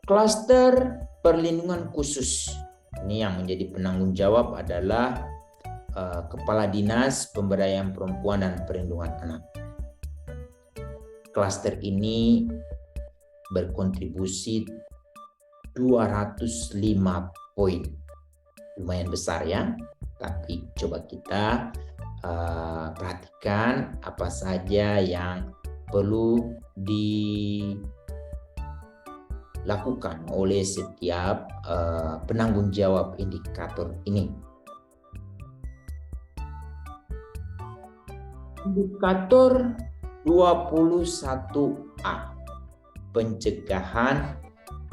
Klaster perlindungan khusus. Ini yang menjadi penanggung jawab adalah Kepala Dinas Pemberdayaan Perempuan dan Perlindungan Anak. Klaster ini berkontribusi 205 poin. Lumayan besar ya, tapi coba kita perhatikan apa saja yang perlu dilakukan oleh setiap penanggung jawab indikator ini. Indikator 21A, pencegahan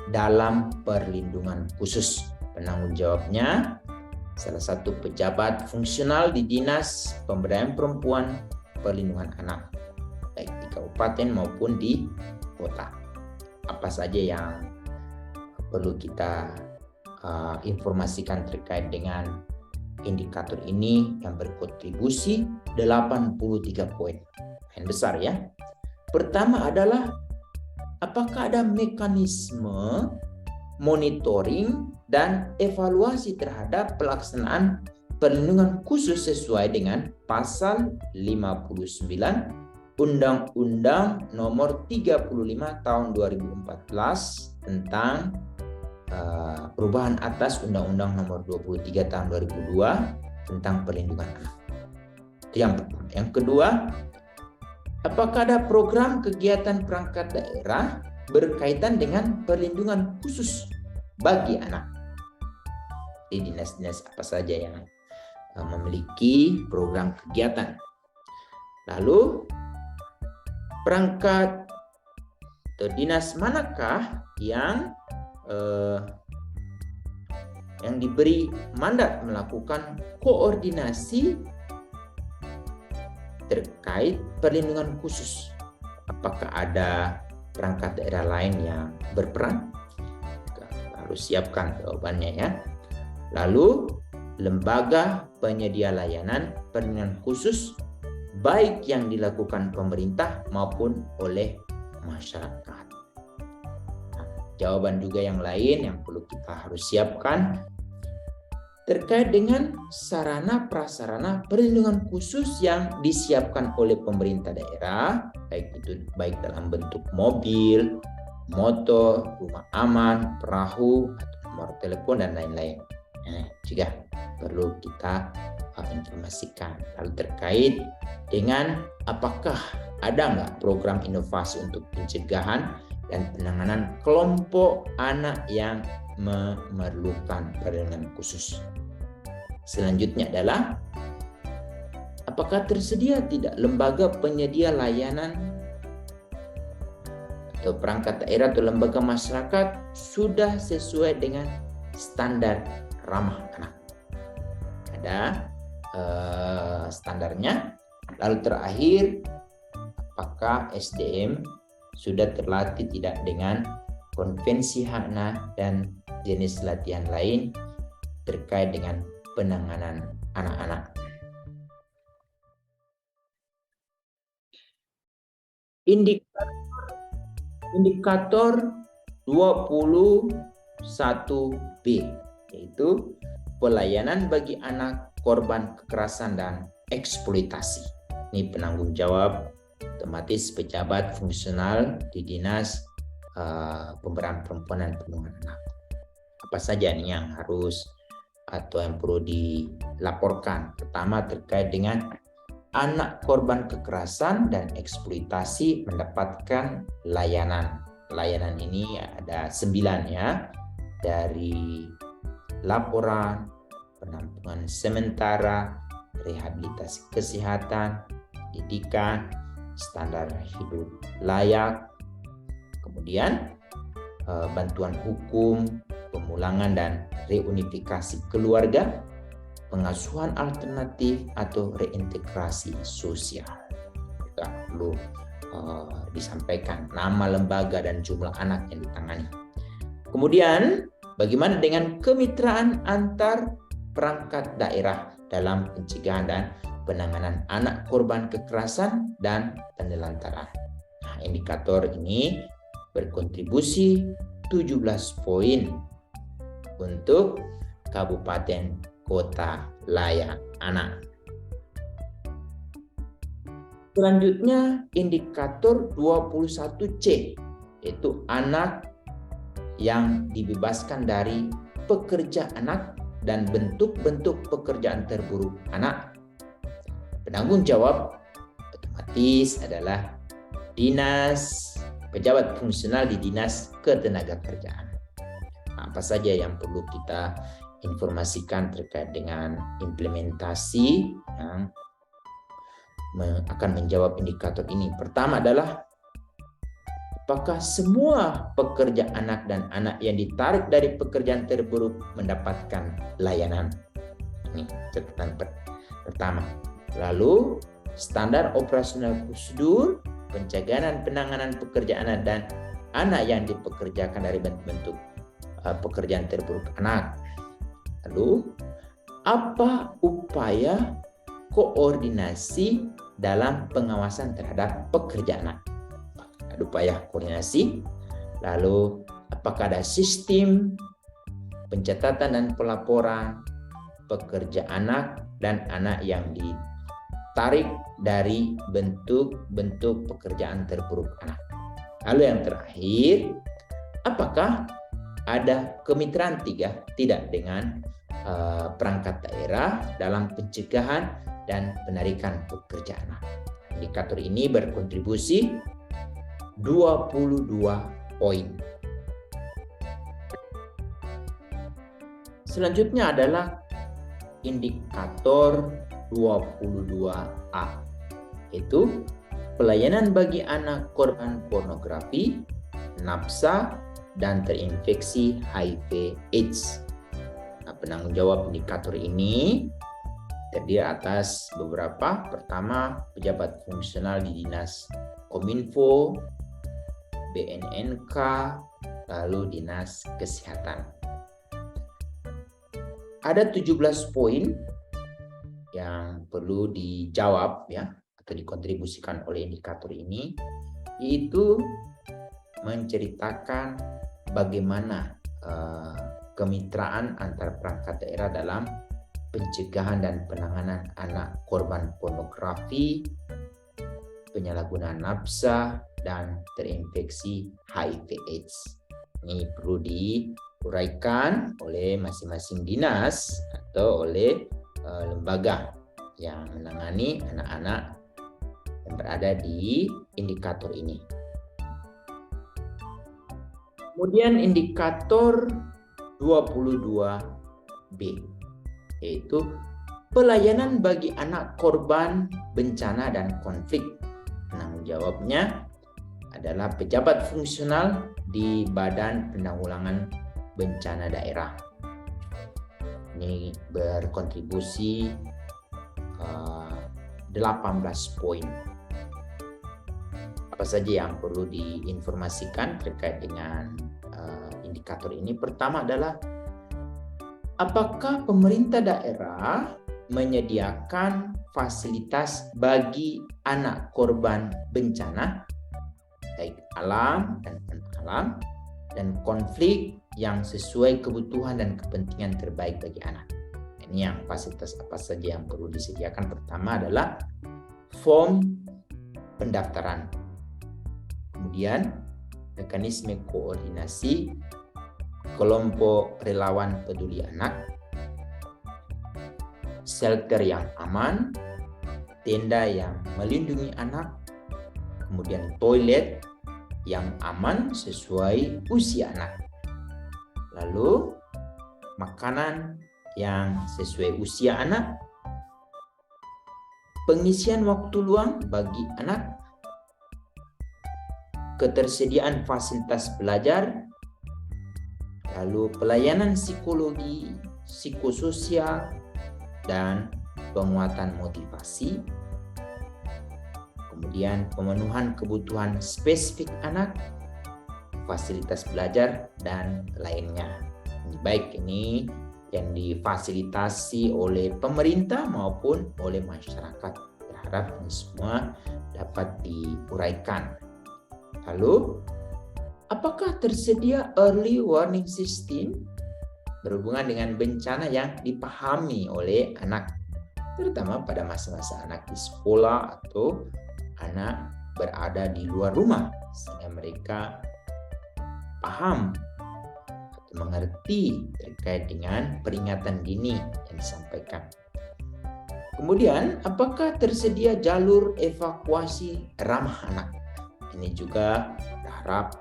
dalam perlindungan khusus. Penanggung jawabnya salah satu pejabat fungsional di Dinas Pemberdayaan Perempuan Perlindungan Anak, baik di kabupaten maupun di kota. Apa saja yang perlu kita informasikan terkait dengan indikator ini yang berkontribusi 83 poin. Yang besar ya. Pertama adalah apakah ada mekanisme monitoring dan evaluasi terhadap pelaksanaan perlindungan khusus sesuai dengan pasal 59 Undang-Undang Nomor 35 Tahun 2014 tentang perubahan atas Undang-Undang Nomor 23 Tahun 2002 tentang perlindungan anak. Itu yang pertama. Yang kedua, apakah ada program kegiatan perangkat daerah berkaitan dengan perlindungan khusus bagi anak? Di dinas-dinas apa saja yang memiliki program kegiatan. Lalu, perangkat atau dinas manakah yang diberi mandat melakukan koordinasi terkait perlindungan khusus? Apakah ada perangkat daerah lain yang berperan? Harus siapkan jawabannya ya. Lalu, lembaga penyedia layanan perlindungan khusus baik yang dilakukan pemerintah maupun oleh masyarakat. Jawaban juga yang lain yang perlu kita harus siapkan terkait dengan sarana prasarana perlindungan khusus yang disiapkan oleh pemerintah daerah, baik dalam bentuk mobil, motor, rumah aman, perahu, atau nomor telepon dan lain-lain. Juga perlu kita informasikan. Lalu terkait dengan apakah ada nggak program inovasi untuk pencegahan dan penanganan kelompok anak yang memerlukan perlindungan khusus. Selanjutnya adalah apakah tersedia tidak lembaga penyedia layanan atau perangkat daerah atau lembaga masyarakat sudah sesuai dengan standar ramah anak. Ada standarnya. Lalu terakhir, apakah SDM sudah terlatih tidak dengan konvensi HANA dan jenis latihan lain terkait dengan penanganan anak-anak. Indikator 21B, yaitu pelayanan bagi anak korban kekerasan dan eksploitasi. Ini penanggung jawab otomatis pejabat fungsional di Dinas Pemberdayaan Perempuan dan Perlindungan Anak. Apa saja nih yang harus atau yang perlu dilaporkan? Pertama, terkait dengan anak korban kekerasan dan eksploitasi mendapatkan layanan. Layanan ini ada 9 ya, dari laporan, penampungan sementara, rehabilitasi kesehatan, pendidikan, standar hidup layak, kemudian bantuan hukum, pemulangan dan reunifikasi keluarga, pengasuhan alternatif atau reintegrasi sosial. Juga perlu disampaikan nama lembaga dan jumlah anak yang ditangani. Kemudian bagaimana dengan kemitraan antar perangkat daerah dalam pencegahan dan penanganan anak korban kekerasan dan penelantaran. Nah, indikator ini berkontribusi 17 poin untuk Kabupaten Kota Layak Anak. Selanjutnya indikator 21C, yaitu anak yang dibebaskan dari pekerja anak dan bentuk-bentuk pekerjaan terburuk anak. Penanggung jawab otomatis adalah dinas, pejabat fungsional di Dinas Ketenagakerjaan. Apa saja yang perlu kita informasikan terkait dengan implementasi yang akan menjawab indikator ini. Pertama adalah apakah semua pekerja anak dan anak yang ditarik dari pekerjaan terburuk mendapatkan layanan? Ini catatan pertama. Lalu standar operasional prosedur pencegahan dan penanganan pekerja anak dan anak yang dipekerjakan dari bentuk pekerjaan terburuk anak. Lalu apa upaya koordinasi dalam pengawasan terhadap pekerja anak? Ada upaya koordinasi. Lalu apakah ada sistem pencatatan dan pelaporan pekerja anak dan anak yang ditarik dari bentuk-bentuk pekerjaan terburuk anak? Lalu yang terakhir, apakah ada kemitraan tidak dengan perangkat daerah dalam pencegahan dan penarikan pekerja anak? Indikator ini berkontribusi 22 poin. Selanjutnya adalah indikator 22A, yaitu pelayanan bagi anak korban pornografi, nafsa, dan terinfeksi HIV/AIDS. Nah, penanggung jawab indikator ini terdiri atas beberapa. Pertama, pejabat fungsional di Dinas Kominfo, BNNK, lalu Dinas Kesehatan. Ada 17 poin yang perlu dijawab ya atau dikontribusikan oleh indikator ini, yaitu menceritakan bagaimana kemitraan antar perangkat daerah dalam pencegahan dan penanganan anak korban pornografi, penyalahgunaan nafsa, dan terinfeksi HIV/AIDS. Ini perlu diuraikan oleh masing-masing dinas atau oleh lembaga yang menangani anak-anak yang berada di indikator ini. Kemudian indikator 22B, yaitu pelayanan bagi anak korban bencana dan konflik. Penanggung jawabnya adalah pejabat fungsional di Badan Penanggulangan Bencana Daerah. Ini berkontribusi 18 poin. Apa saja yang perlu diinformasikan terkait dengan indikator ini? Pertama adalah apakah pemerintah daerah menyediakan fasilitas bagi anak korban bencana baik alam dan non-alam dan konflik yang sesuai kebutuhan dan kepentingan terbaik bagi anak. Ini yang fasilitas apa saja yang perlu disediakan. Pertama adalah form pendaftaran. Kemudian mekanisme koordinasi kelompok relawan peduli anak, shelter yang aman, tenda yang melindungi anak, kemudian toilet yang aman sesuai usia anak, lalu makanan yang sesuai usia anak, pengisian waktu luang bagi anak, ketersediaan fasilitas belajar, lalu pelayanan psikologi, psikososial, dan penguatan motivasi, kemudian pemenuhan kebutuhan spesifik anak, fasilitas belajar, dan lainnya. Baik, ini yang difasilitasi oleh pemerintah maupun oleh masyarakat. Berharap ini semua dapat diuraikan. Lalu, apakah tersedia early warning system berhubungan dengan bencana yang dipahami oleh anak, terutama pada masa-masa anak di sekolah atau anak berada di luar rumah, sehingga mereka paham atau mengerti terkait dengan peringatan dini yang disampaikan. Kemudian, apakah tersedia jalur evakuasi ramah anak? Ini juga berharap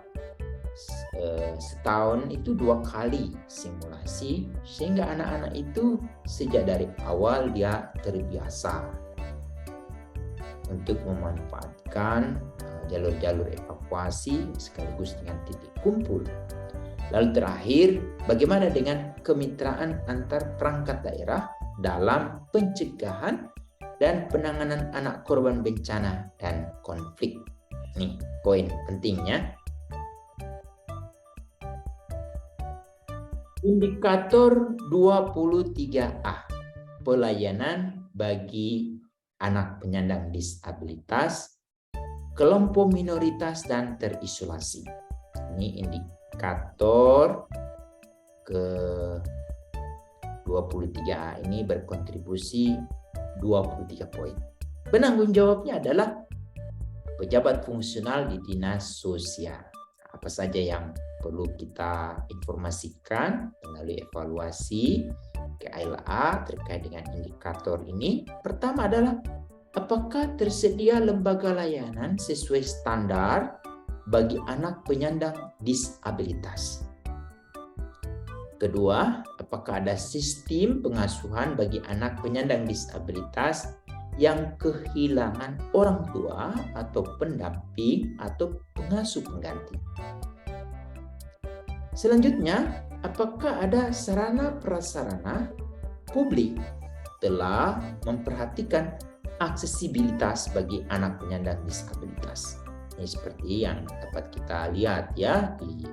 setahun itu 2 kali simulasi, sehingga anak-anak itu sejak dari awal dia terbiasa untuk memanfaatkan jalur-jalur evakuasi sekaligus dengan titik kumpul. Lalu terakhir, bagaimana dengan kemitraan antar perangkat daerah dalam pencegahan dan penanganan anak korban bencana dan konflik? Nih, poin pentingnya. Indikator 23A, pelayanan bagi anak penyandang disabilitas, kelompok minoritas dan terisolasi. Ini indikator ke 23A ini berkontribusi 23 poin. Penanggung jawabnya adalah pejabat fungsional di dinas sosial. Apa saja yang perlu kita informasikan melalui evaluasi KLA terkait dengan indikator ini. Pertama adalah apakah tersedia lembaga layanan sesuai standar bagi anak penyandang disabilitas. Kedua, apakah ada sistem pengasuhan bagi anak penyandang disabilitas yang kehilangan orang tua atau pendamping atau pengasuh pengganti. Selanjutnya, apakah ada sarana prasarana publik telah memperhatikan aksesibilitas bagi anak penyandang disabilitas. Ini seperti yang dapat kita lihat ya di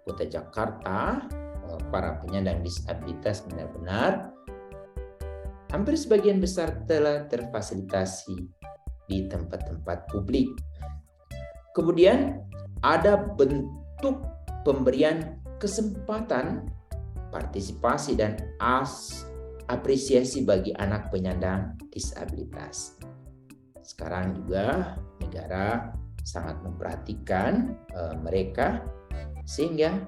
Kota Jakarta, para penyandang disabilitas benar-benar hampir sebagian besar telah terfasilitasi di tempat-tempat publik. Kemudian ada bentuk pemberian kesempatan, partisipasi dan apresiasi bagi anak penyandang disabilitas. Sekarang juga negara sangat memperhatikan mereka, sehingga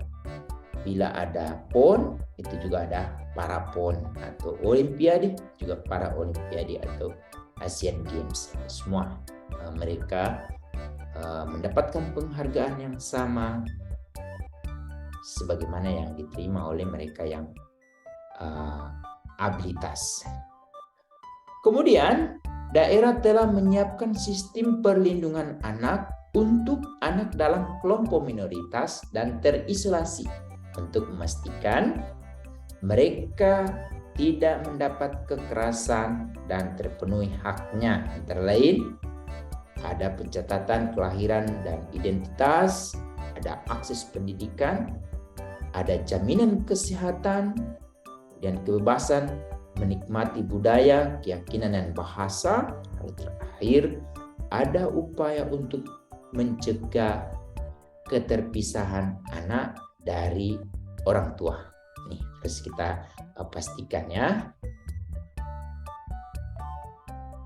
bila ada PON itu juga ada para PON, atau Olimpiade juga para Olimpiade atau Asian Games. Semua mereka mendapatkan penghargaan yang sama sebagaimana yang diterima oleh mereka yang abilitas. Kemudian daerah telah menyiapkan sistem perlindungan anak untuk anak dalam kelompok minoritas dan terisolasi untuk memastikan mereka tidak mendapat kekerasan dan terpenuhi haknya. Antara lain ada pencatatan kelahiran dan identitas, ada akses pendidikan, ada jaminan kesehatan dan kebebasan menikmati budaya, keyakinan dan bahasa. Lalu terakhir ada upaya untuk mencegah keterpisahan anak dari orang tua. Nih harus kita pastikan ya.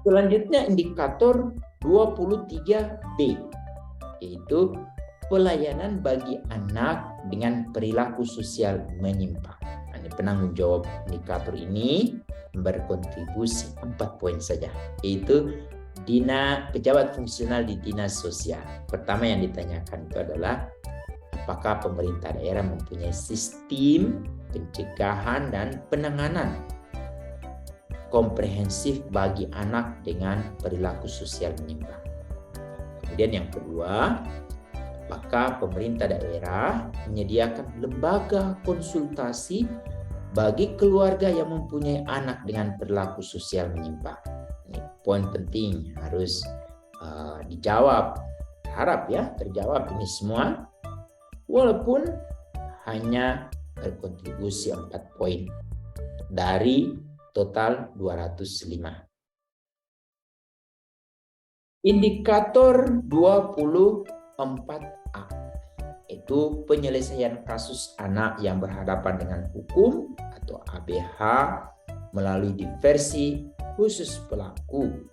Selanjutnya indikator 23B, yaitu pelayanan bagi anak dengan perilaku sosial menyimpang. Ini penanggung jawab indikator ini berkontribusi 4 poin saja, yaitu pejabat fungsional di dinas sosial. Pertama yang ditanyakan itu adalah apakah pemerintah daerah mempunyai sistem pencegahan dan penanganan komprehensif bagi anak dengan perilaku sosial menyimpang. Kemudian yang kedua, apakah pemerintah daerah menyediakan lembaga konsultasi bagi keluarga yang mempunyai anak dengan perilaku sosial menyimpang. Ini poin penting harus dijawab. Harap ya terjawab ini semua, walaupun hanya berkontribusi 4 poin. dari total 205. Indikator 24A itu penyelesaian kasus anak yang berhadapan dengan hukum atau ABH melalui diversi khusus pelaku.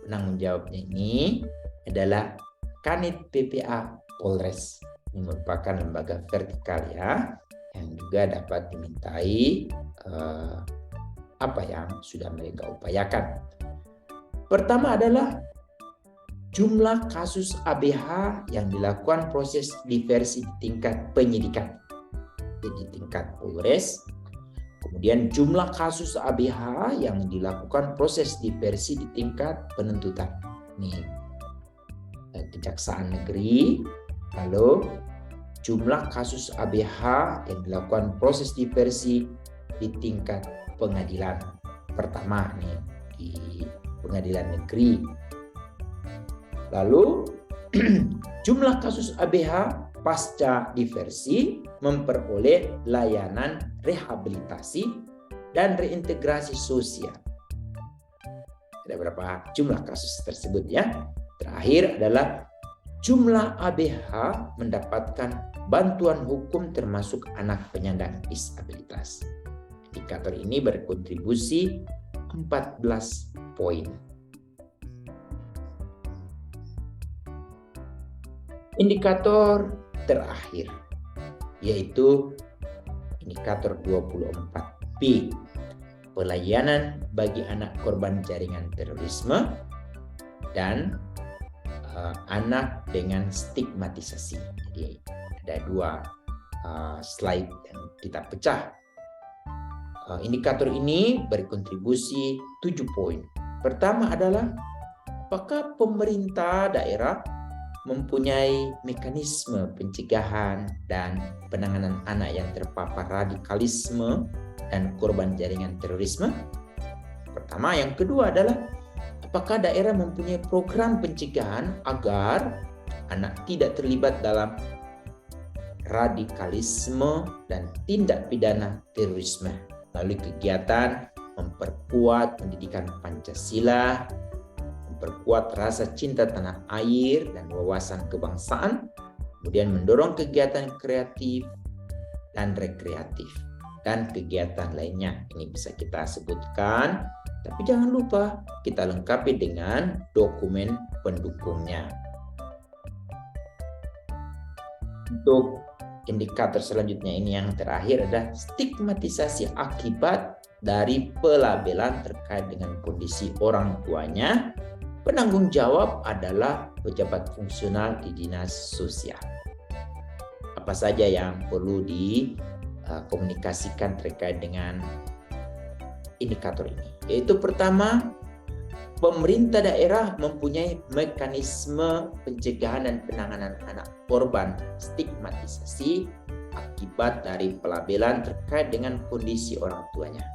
Penanggung jawabnya ini adalah Kanit PPA Polres. Ini merupakan lembaga vertikal ya, yang juga dapat dimintai apa yang sudah mereka upayakan. Pertama adalah jumlah kasus ABH yang dilakukan proses diversi di tingkat penyidikan, di tingkat Polres. Kemudian jumlah kasus ABH yang dilakukan proses diversi di tingkat penuntutan. Ini Kejaksaan Negeri. Lalu jumlah kasus ABH yang dilakukan proses diversi di tingkat pengadilan. Pertama nih di Pengadilan Negeri. Lalu jumlah kasus ABH pasca diversi memperoleh layanan rehabilitasi dan reintegrasi sosial. Ada berapa jumlah kasus tersebut ya? Terakhir adalah jumlah ABH mendapatkan bantuan hukum termasuk anak penyandang disabilitas. Indikator ini berkontribusi 14 poin. Indikator terakhir yaitu indikator 24B, pelayanan bagi anak korban jaringan terorisme dan anak dengan stigmatisasi. Jadi ada dua slide yang kita pecah. Indikator ini berkontribusi 7 poin. Pertama adalah apakah pemerintah daerah mempunyai mekanisme pencegahan dan penanganan anak yang terpapar radikalisme dan korban jaringan terorisme. Pertama, yang kedua adalah apakah daerah mempunyai program pencegahan agar anak tidak terlibat dalam radikalisme dan tindak pidana terorisme melalui kegiatan memperkuat pendidikan Pancasila, memperkuat rasa cinta tanah air dan wawasan kebangsaan, kemudian mendorong kegiatan kreatif dan rekreatif, dan kegiatan lainnya. Ini bisa kita sebutkan, tapi jangan lupa kita lengkapi dengan dokumen pendukungnya. Untuk indikator selanjutnya ini yang terakhir adalah stigmatisasi akibat dari pelabelan terkait dengan kondisi orang tuanya. Penanggung jawab adalah pejabat fungsional di dinas sosial. Apa saja yang perlu dikomunikasikan terkait dengan indikator ini? Yaitu pertama, pemerintah daerah mempunyai mekanisme pencegahan dan penanganan anak korban stigmatisasi akibat dari pelabelan terkait dengan kondisi orang tuanya.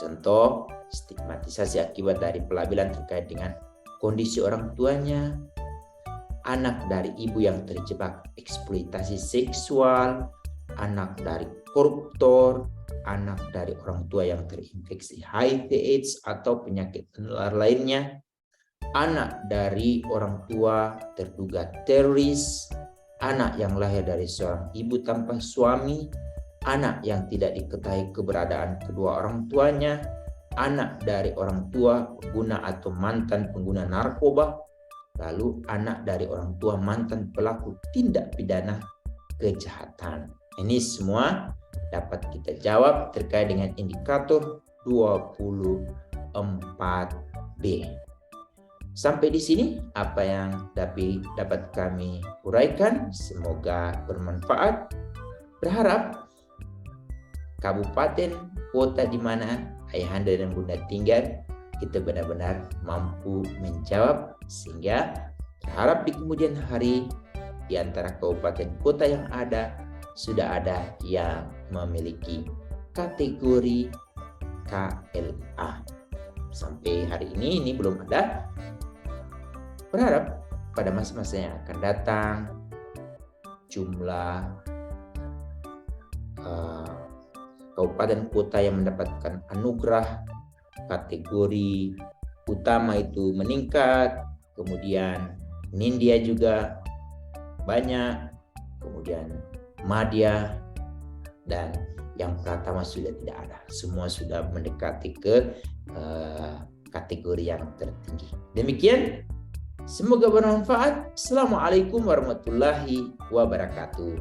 Contoh, stigmatisasi akibat dari pelabelan terkait dengan kondisi orang tuanya, anak dari ibu yang terjebak eksploitasi seksual, anak dari koruptor, anak dari orang tua yang terinfeksi HIV/AIDS atau penyakit menular lainnya, anak dari orang tua terduga teroris, anak yang lahir dari seorang ibu tanpa suami, anak yang tidak diketahui keberadaan kedua orang tuanya, anak dari orang tua pengguna atau mantan pengguna narkoba, lalu anak dari orang tua mantan pelaku tindak pidana kejahatan. Ini semua dapat kita jawab terkait dengan indikator 24B. Sampai di sini apa yang dapat kami uraikan, semoga bermanfaat. Berharap kabupaten, kota di mana ayahanda dan bunda tinggal, kita benar-benar mampu menjawab, sehingga berharap di kemudian hari di antara kabupaten kota yang ada sudah ada yang memiliki kategori KLA. Sampai hari ini belum ada. Berharap pada masa-masa yang akan datang jumlah kabupaten kota yang mendapatkan anugerah kategori utama itu meningkat, kemudian Nindya juga banyak, kemudian Madya, dan yang Pratama sudah tidak ada. Semua sudah mendekati ke kategori yang tertinggi. Demikian, semoga bermanfaat. Assalamualaikum warahmatullahi wabarakatuh.